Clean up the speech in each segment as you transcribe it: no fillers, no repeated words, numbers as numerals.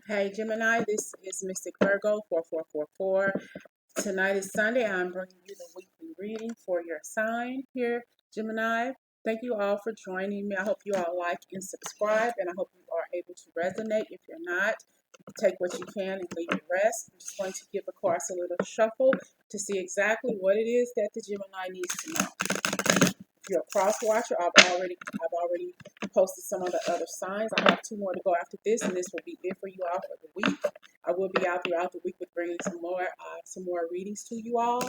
Hey Gemini, this is Mystic Virgo 4444. Tonight is Sunday. I'm bringing you the weekly reading for your sign here, Gemini. Thank you all for joining me. I hope you all like and subscribe, and I hope you are able to resonate. If you're not, take what you can and leave the rest. I'm just going to give the cards a little shuffle to see exactly what it is that the Gemini needs to know. If you're a cross watcher, I've already posted some of the other signs. I have two more to go after this, and this will be it for you all for the week. I will be out throughout the week with bringing some more readings to you all.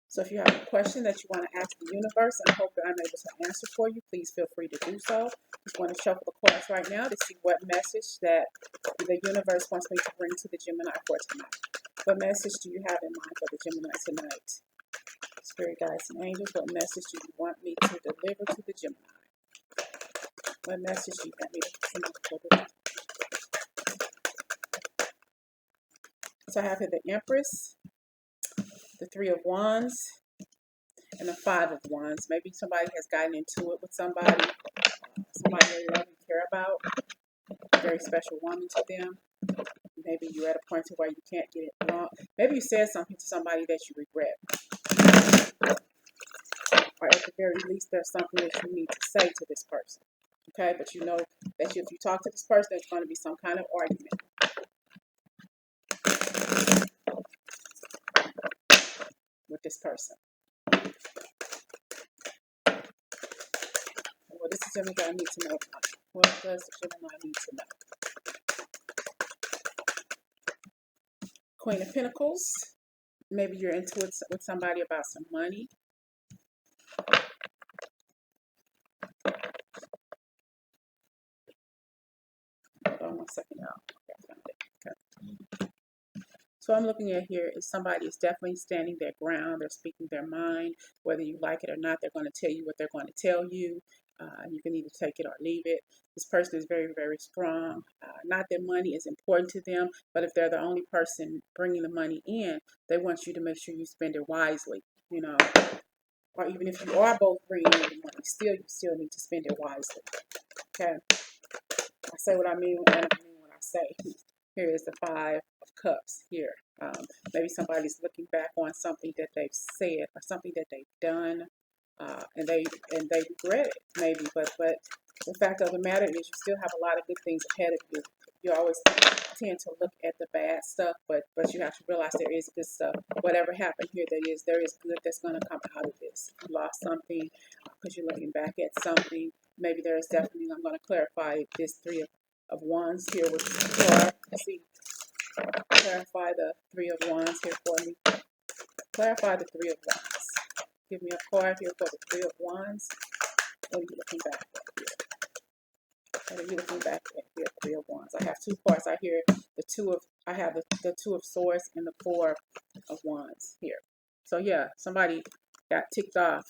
So if you have a question that you want to ask the universe, and I hope that I'm able to answer for you, please feel free to do so. Just want to shuffle the cards right now to see what message that the universe wants me to bring to the Gemini for tonight. What message do you have in mind for the Gemini tonight? Spirit guides and angels, what message do you want me to deliver to the Gemini? What message do you want me to deliver? So I have here the Empress, the Three of Wands, and the Five of Wands. Maybe somebody has gotten into it with somebody they love and care about, a very special woman to them. Maybe you're at a point to where you can't get it wrong. Maybe you said something to somebody that you regret. Or at the very least, there's something that you need to say to this person. Okay, but you know that if you talk to this person, there's going to be some kind of argument with this person. What does the Gemini need to know? What does the Gemini need to know? Queen of Pentacles. Maybe you're into it with somebody about some money. Hold on one second, y'all. Okay. So I'm looking at here is somebody is definitely standing their ground. They're speaking their mind. Whether you like it or not, they're going to tell you what they're going to tell you. You can either take it or leave it. This person is very, very strong. Not that money is important to them, but if they're the only person bringing the money in, they want you to make sure you spend it wisely, you know. Or even if you are both bringing in the money, you still need to spend it wisely. Okay. I say what I mean, and I mean what I say. Here is the Five of Cups here. Maybe somebody's looking back on something that they've said or something that they've done, and they regret it maybe. But the fact of the matter is, you still have a lot of good things ahead of you. You always tend to look at the bad stuff, but you have to realize there is good stuff. Whatever happened here, there is good that's going to come out of this. You lost something because you're looking back at something. Maybe there is definitely. I'm going to clarify this Three of Wands here with the card. Let's see. Clarify the Three of Wands here for me. Clarify the Three of Wands. Give me a card here for the Three of Wands. What are you looking back at here? What are you looking back at here? Three of Wands. I have two cards. I have the Two of Swords and the Four of Wands here. So yeah, somebody got ticked off.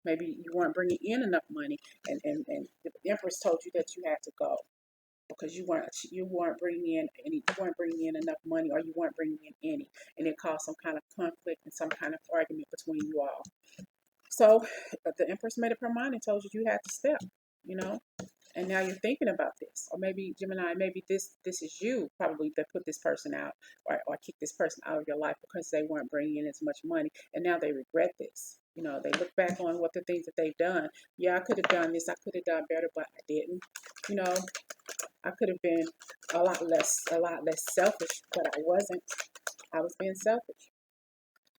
Maybe you weren't bringing in enough money, and the Empress told you that you had to go because you weren't bringing in enough money, or you weren't bringing in any, and it caused some kind of conflict and some kind of argument between you all. So the Empress made up her mind and told you you had to step, you know. And now you're thinking about this, or maybe Gemini, maybe this is you probably that put this person out, or kicked this person out of your life because they weren't bringing in as much money, and now they regret this. You know, they look back on what the things that they've done. Yeah, I could have done this, I could have done better, but I didn't. You know, I could have been a lot less selfish, but I wasn't. I was being selfish.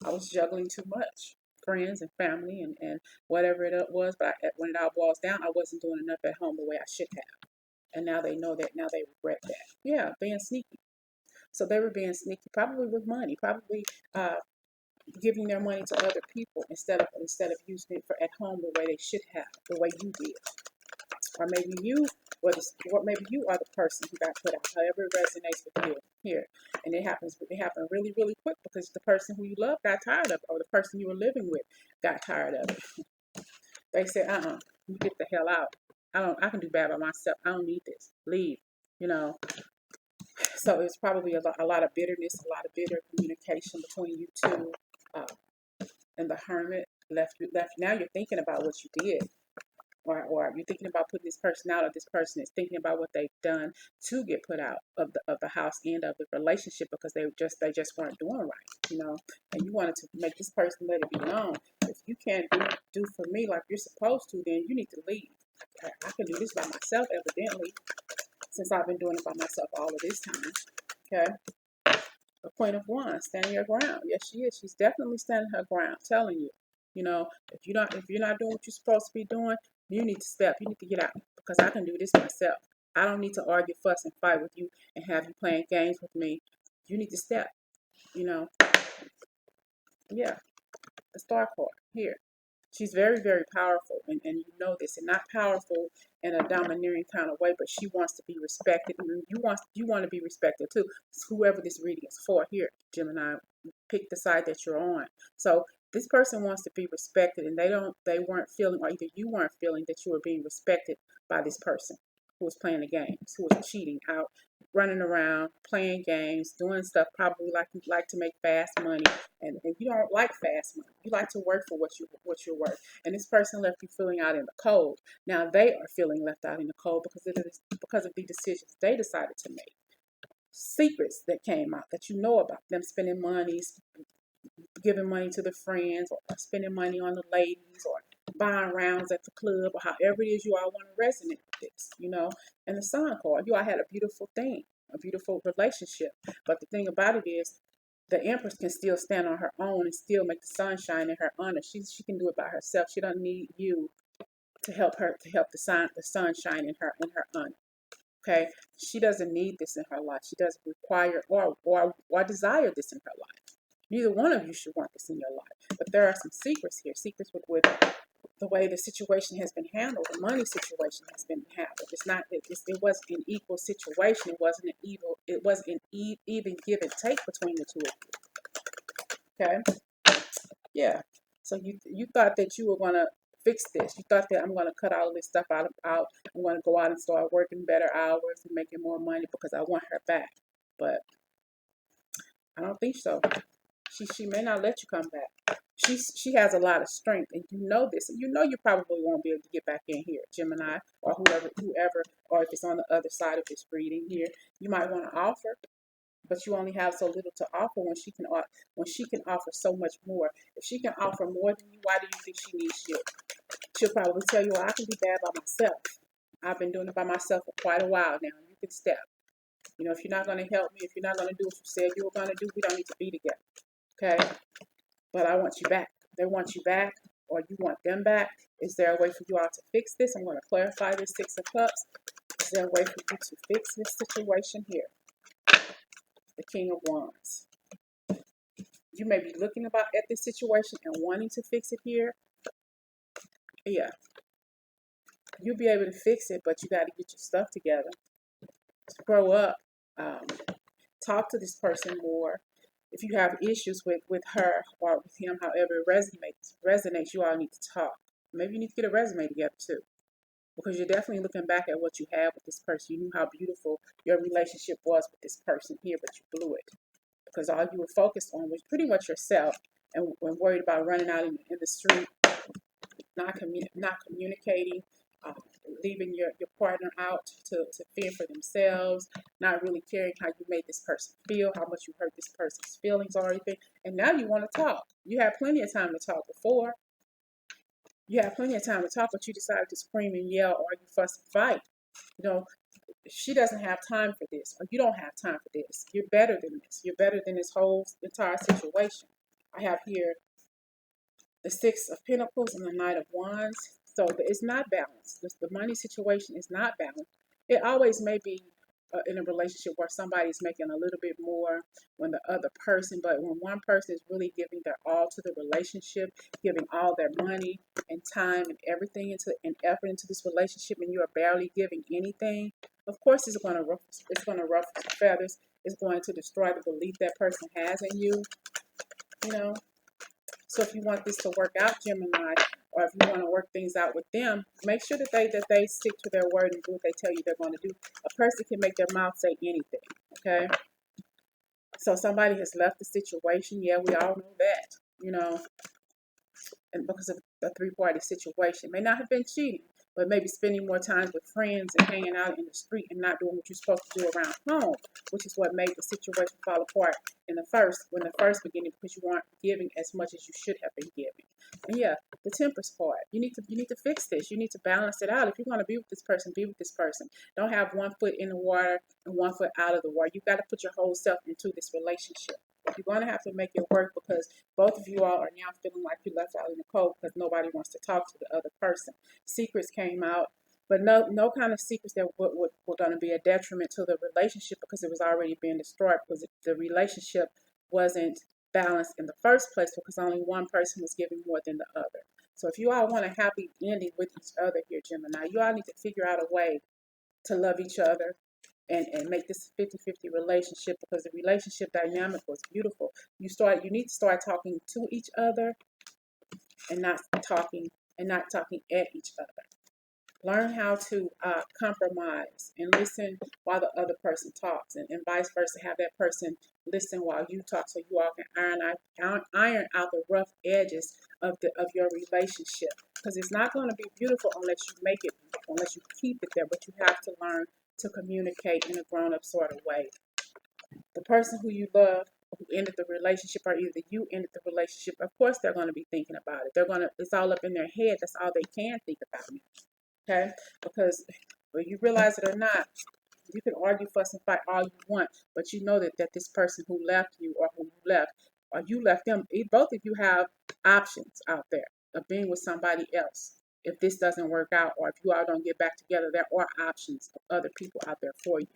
I was juggling too much, friends and family and whatever it was. But when it all boils down, I wasn't doing enough at home the way I should have. And now they know that. Now they regret that. Yeah, being sneaky. So they were being sneaky, probably with money, probably giving their money to other people instead of using it for at home the way they should have, the way you did. Or maybe maybe you are the person who got put out. However it resonates with you here, and it happened really, really quick because the person who you love got tired of it, or the person you were living with got tired of it. They said, you get the hell out. I can do bad by myself. I don't need this. Leave. You know. So it's probably a lot of bitterness, a lot of bitter communication between you two. And the Hermit left. Now you're thinking about what you did. or you're thinking about putting this person out, or this person is thinking about what they've done to get put out of the house and of the relationship because they just weren't doing right, and you wanted to make this person let it be known. If you can't do for me like you're supposed to, then you need to leave. I can do this by myself, evidently, since I've been doing it by myself all of this time. Okay. The Queen of Wands, standing her ground. Yes, she is. She's definitely standing her ground. Telling you, if you're not doing what you're supposed to be doing, you need to step. You need to get out because I can do this myself. I don't need to argue, fuss, and fight with you and have you playing games with me. You need to step. You know, yeah. The Star card here. She's very, very powerful, and you know this, and not powerful in a domineering kind of way, but she wants to be respected, and you want to be respected too. It's whoever this reading is for here, Gemini, pick the side that you're on. So this person wants to be respected, and they weren't feeling, or either you weren't feeling that you were being respected by this person who was playing the games, who was cheating out, running around, playing games, doing stuff probably like you like to make fast money, and you don't like fast money. You like to work for what you're worth. And this person left you feeling out in the cold. Now they are feeling left out in the cold because of the decisions they decided to make. Secrets that came out that you know about them spending money, giving money to the friends, or spending money on the ladies, or buying rounds at the club, or however it is you all want to resonate with this. And the Sun card, you all had a beautiful thing, a beautiful relationship. But the thing about it is, the Empress can still stand on her own and still make the sun shine in her honor. She can do it by herself. She doesn't need you to help the sun shine in her honor. Okay, she doesn't need this in her life. She doesn't require or desire this in her life. Neither one of you should want this in your life. But there are some secrets here. Secrets with the way the situation has been handled. The money situation has been handled. It's not. It wasn't an equal situation. It wasn't an evil. It wasn't an even give and take between the two of you. Okay. Yeah. So you thought that you were gonna fix this. You thought that I'm gonna cut all of this stuff out. I'm gonna go out and start working better hours and making more money because I want her back. But I don't think so. She may not let you come back. She has a lot of strength, and you know this. And you probably won't be able to get back in here, Gemini, or whoever, or if it's on the other side of this reading here, you might want to offer, but you only have so little to offer when she can offer so much more. If she can offer more than you, why do you think she needs you? She'll probably tell you, well, I can do bad by myself. I've been doing it by myself for quite a while now. You can step. If you're not going to help me, if you're not going to do what you said you were going to do, we don't need to be together. Okay? But I want you back. They want you back, or you want them back. Is there a way for you all to fix this? I'm going to clarify this Six of Cups. Is there a way for you to fix this situation here? The King of Wands. You may be looking at this situation and wanting to fix it here. Yeah. You'll be able to fix it, but you got to get your stuff together. Grow up. Talk to this person more. If you have issues with her or with him, however it resonates, you all need to talk. Maybe you need to get a resume together too, because you're definitely looking back at what you had with this person. You knew how beautiful your relationship was with this person here, but you blew it because all you were focused on was pretty much yourself and worried about running out in the street, not communicating, uh, leaving your partner out to fend for themselves, not really caring how you made this person feel, how much you hurt this person's feelings or anything. And now you want to talk. You had plenty of time to talk before. You had plenty of time to talk, but you decided to scream and yell, argue, fuss, and fight. She doesn't have time for this, or you don't have time for this. You're better than this. You're better than this whole entire situation. I have here the Six of Pentacles and the Knight of Wands. So it's not balanced. The money situation is not balanced. It always may be in a relationship where somebody's making a little bit more when the other person, but when one person is really giving their all to the relationship, giving all their money and time and everything and effort into this relationship, and you are barely giving anything, of course it's going to ruffle feathers. It's going to destroy the belief that person has in you. So if you want this to work out, Gemini, or if you want to work things out with them, make sure that they stick to their word and do what they tell you they're going to do. A person can make their mouth say anything, okay? So somebody has left the situation. Yeah, we all know that, and because of the three-party situation. May not have been cheating, but maybe spending more time with friends and hanging out in the street and not doing what you're supposed to do around home, which is what made the situation fall apart in the first beginning, because you weren't giving as much as you should have been giving. And yeah, the tempers part. You need to fix this. You need to balance it out. If you're going to be with this person, be with this person. Don't have one foot in the water and one foot out of the water. You got to put your whole self into this relationship. You're going to have to make it work, because both of you all are now feeling like you left out in the cold because nobody wants to talk to the other person. Secrets came out, but no kind of secrets that were going to be a detriment to the relationship, because it was already being destroyed, because the relationship wasn't balanced in the first place, because only one person was giving more than the other. So if you all want a happy ending with each other here, Gemini, you all need to figure out a way to love each other and make this 50-50 relationship, because the relationship dynamic was beautiful. You need to start talking to each other and not talking at each other. Learn how to compromise and listen while the other person talks, and vice versa. Have that person listen while you talk, so you all can iron out the rough edges of your relationship. Because it's not going to be beautiful unless you make it beautiful, unless you keep it there. But you have to learn to communicate in a grown-up sort of way. The person who you love, who ended the relationship, or either you ended the relationship, of course they're going to be thinking about it. It's all up in their head. That's all they can think about me. Okay? Because whether you realize it or not, you can argue, fuss, and fight all you want, but you know that this person who left you, or who you left, or you left them, both of you have options out there of being with somebody else. If this doesn't work out, or if you all don't get back together, there are options of other people out there for you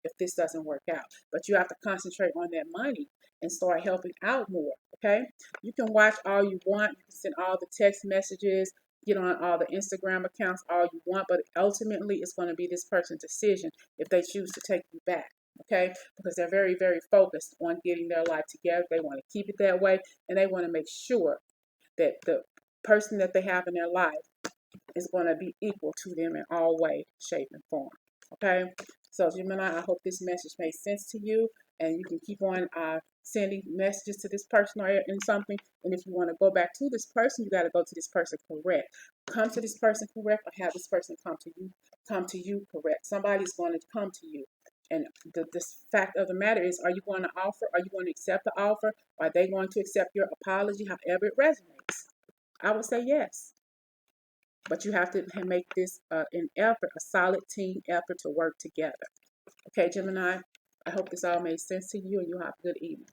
if this doesn't work out. But you have to concentrate on that money and start helping out more, okay? You can watch all you want. You can send all the text messages, get on all the Instagram accounts all you want, but ultimately it's going to be this person's decision if they choose to take you back, okay? Because they're very, very focused on getting their life together. They want to keep it that way, and they want to make sure that the person that they have in their life is going to be equal to them in all way, shape, and form, okay? So Gemini, I hope this message made sense to you, and you can keep on sending messages to this person or in something. And if you want to go back to this person, you got to go to this person correct. Come to this person correct, or have this person come to you correct. Somebody's going to come to you. And the fact of the matter is, are you going to offer? Are you going to accept the offer? Are they going to accept your apology, however it resonates? I would say yes. But you have to make this an effort, a solid team effort to work together. Okay, Gemini, I hope this all made sense to you, and you have a good evening.